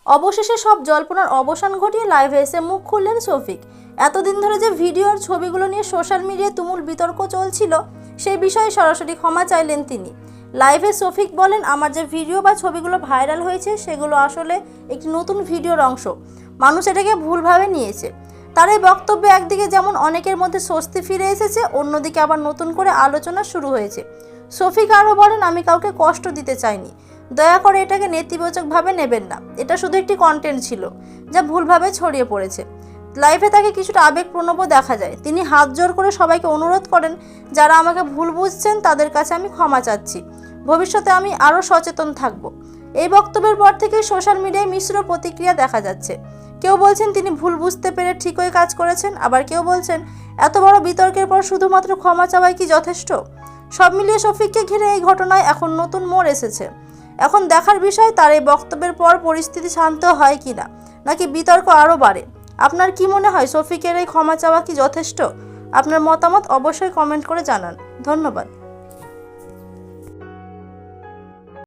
অবশেষে সব জল্পনার অবসান ঘটিয়ে লাইভে এসে মুখ খুললেন শফিক। এতদিন ধরে যে ভিডিও আর ছবিগুলো নিয়ে সোশ্যাল মিডিয়ায় তুমুল বিতর্ক চলছিল, সেই বিষয়ে সরাসরি ক্ষমা চাইলেন তিনি। লাইভে শফিক বলেন, আমার যে ভিডিও বা ছবিগুলো ভাইরাল হয়েছে সেগুলো আসলে একটি নতুন ভিডিওর অংশ। মানুষ এটাকে ভুলভাবে নিয়েছে। তার এই বক্তব্যে একদিকে যেমন অনেকের মধ্যে স্বস্তি ফিরে এসেছে, অন্যদিকে আবার নতুন করে আলোচনা শুরু হয়েছে। শফিক আরও বলেন, আমি কাউকে কষ্ট দিতে চাইনি, দয়া করে এটাকে নেতিবাচকভাবে নেবেন না। এটা শুধু একটি কন্টেন্ট ছিল যা ভুলভাবে ছড়িয়ে পড়েছে। লাইভে তাকে কিছুটা আবেগপ্রণব দেখা যায়। তিনি হাত জোর করে সবাইকে অনুরোধ করেন, যারা আমাকে ভুল বুঝছেন তাদের কাছে আমি ক্ষমা চাচ্ছি, ভবিষ্যতে আমি আরও সচেতন থাকব। এই বক্তব্যের পর থেকেই সোশ্যাল মিডিয়ায় মিশ্র প্রতিক্রিয়া দেখা যাচ্ছে। কেউ বলছেন তিনি ভুল বুঝতে পেরে ঠিকই কাজ করেছেন, আবার কেউ বলছেন এত বড় বিতর্কের পর শুধুমাত্র ক্ষমা চাওয়াই কি যথেষ্ট। সব মিলিয়ে শফিককে ঘিরে এই ঘটনায় এখন নতুন মোড় এসেছে। এখন দেখার বিষয় তার এই বক্তব্যের পর পরিস্থিতি শান্ত হয় কিনা, নাকি বিতর্ক আরও বাড়ে। আপনার কি মনে হয়, শফিকের এই ক্ষমা চাওয়া কি যথেষ্ট? আপনার মতামত অবশ্যই কমেন্ট করে জানান। ধন্যবাদ।